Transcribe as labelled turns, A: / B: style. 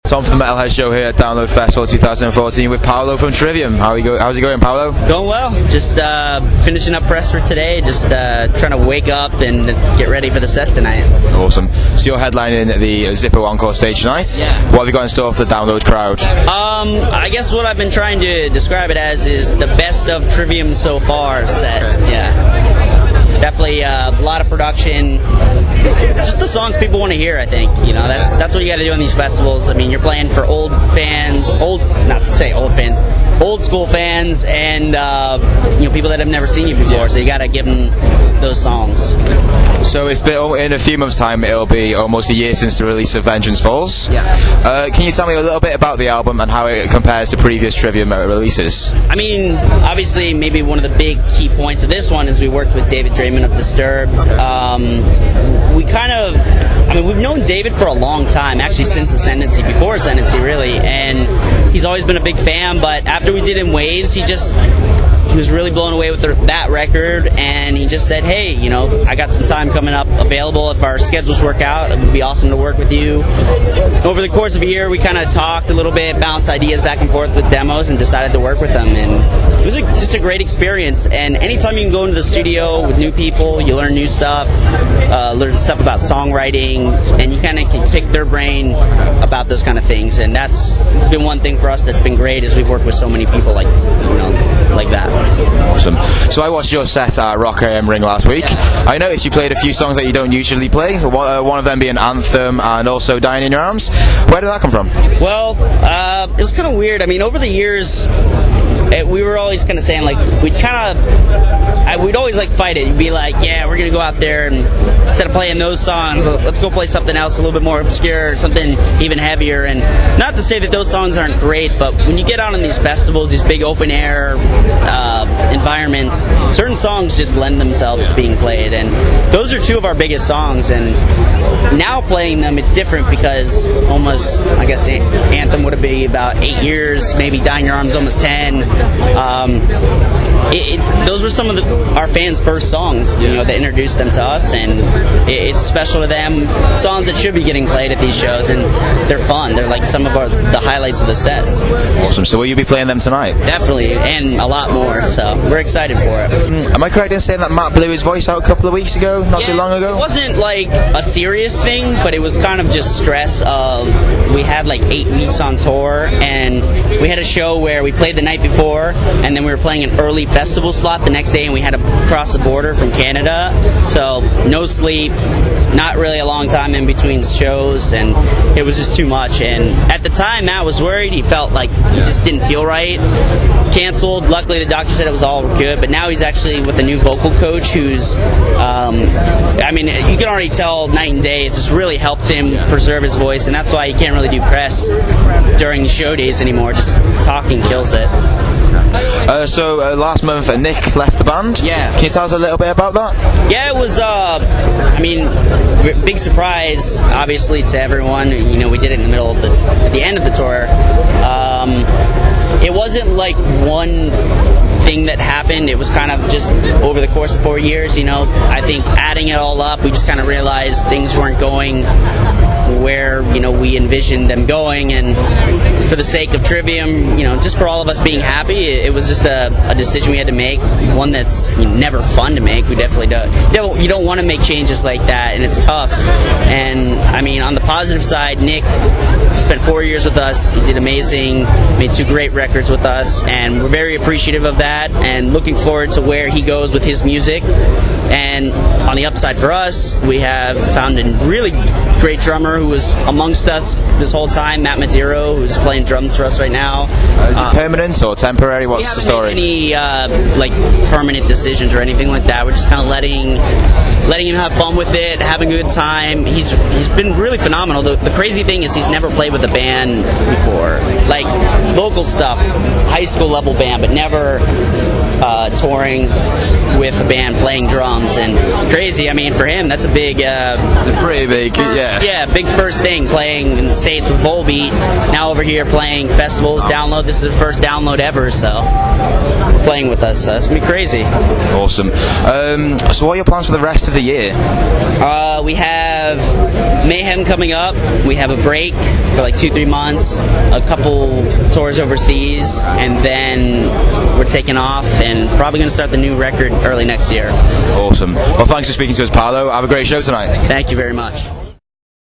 A: Tom from the Metalhead Show here at Download Festival 2014 with Paolo from Trivium. How's it going, Paolo?
B: Going well. Just finishing up press for today. Just trying to wake up and get ready for the set tonight.
A: Awesome. So you're headlining the Zippo Encore stage tonight.
B: Yeah.
A: What have you got in store for the Download crowd?
B: I guess what I've been trying to describe it as is the best of Trivium so far set.
A: Okay.
B: Yeah. Definitely a lot of production. Just the songs people want to hear, I think. You know, that's what you got to do on these festivals. I mean, you're playing for old fans, old school fans, and people that have never seen you before. So you got to give them those songs.
A: So it's been in a few months' time. It'll be almost a year since the release of Vengeance Falls.
B: Yeah.
A: Can you tell me a little bit about the album and how it compares to previous Trivium releases?
B: I mean, obviously, maybe one of the big key points of this one is we worked with David Draymond of Disturbed. We've known David for a long time, actually since Ascendancy, before Ascendancy, really, and he's always been a big fan. But after we did In Waves, he was really blown away with that record, and he just said, hey, I got some time coming up available. If our schedules work out, it would be awesome to work with you. Over the course of a year, we kind of talked a little bit, bounced ideas back and forth with demos, and decided to work with them. And it was just a great experience. And anytime you can go into the studio with new people, you learn new stuff, learn stuff about songwriting, and you kind of can pick their brain about those kind of things. And that's been one thing for us that's been great, is we've worked with so many people like that.
A: Awesome. So I watched your set at Rock AM Ring last week. I noticed you played a few songs that you don't usually play, one of them being Anthem and also Dying in Your Arms. Where did that come from?
B: Well, it was kind of weird. I mean, over the years, we were always kind of saying, we'd always fight it. You'd be like, yeah, we're going to go out there and instead of playing those songs, let's go play something else a little bit more obscure, something even heavier. And not to say that those songs aren't great, but when you get out on these festivals, these big open air environments, certain songs just lend themselves to being played. And those are two of our biggest songs. And now playing them, it's different because almost, I guess, Anthem would be about 8 years, maybe Dying in Your Arms almost 10. Those were some of our fans' first songs, that introduced them to us, and it's special to them. Songs that should be getting played at these shows, and they're fun. They're like some of the highlights of the sets.
A: Awesome. So will you be playing them tonight?
B: Definitely, and a lot more. So we're excited for it.
A: Am I correct in saying that Matt blew his voice out a couple of weeks ago, not too long ago?
B: It wasn't like a serious thing, but it was kind of just stress of we had 8 weeks on tour, and we had a show where we played the night before, and then we were playing an early festival slot the next day, and we had to cross the border from Canada, so no sleep, not really a long time in between shows, and it was just too much. And at the time, Matt was worried. He felt like he just didn't feel right. Canceled. Luckily, the doctor said it was all good, but now he's actually with a new vocal coach who's, you can already tell night and day. It's just really helped him preserve his voice, and that's why he can't really do press during the show days anymore. Just talking kills it.
A: So last month, Nick left the band.
B: Yeah.
A: Can you tell us a little bit about that?
B: Yeah, it was, big surprise, obviously, to everyone. We did it in the middle of at the end of the tour. It wasn't one thing that happened. It was kind of just over the course of 4 years. I think adding it all up, we just kind of realized things weren't going where we envisioned them going, and for the sake of Trivium, just for all of us being happy, it was just a decision we had to make, one that's never fun to make. We definitely don't. You don't want to make changes like that, and it's tough. And on the positive side, Nick spent 4 years with us. He did amazing, made 2 great records with us, and we're very appreciative of that and looking forward to where he goes with his music. And on the upside for us, we have found a really great drummer who was amongst us this whole time, Matt Mazzero, who's playing drums for us right now.
A: Is it permanent or temporary? What's the story?
B: We haven't made any permanent decisions or anything like that. We're just kind of letting him have fun with it, having a good time. He's been really phenomenal. The crazy thing is he's never played with a band before, local stuff, high school level band, but never touring with a band playing drums. And it's crazy. For him, that's a big,
A: pretty big,
B: yeah, big first thing, playing in the States with Volbeat, now over here playing festivals, Download. This is his first Download ever, so playing with us, so it's gonna be crazy.
A: Awesome. So what are your plans for the rest of the year?
B: We have have Mayhem coming up. We have a break for like 2-3 months, a couple tours overseas, and then we're taking off and probably going to start the new record early next year.
A: Awesome. Well, thanks for speaking to us, Paolo. Have a great show tonight.
B: Thank you very much.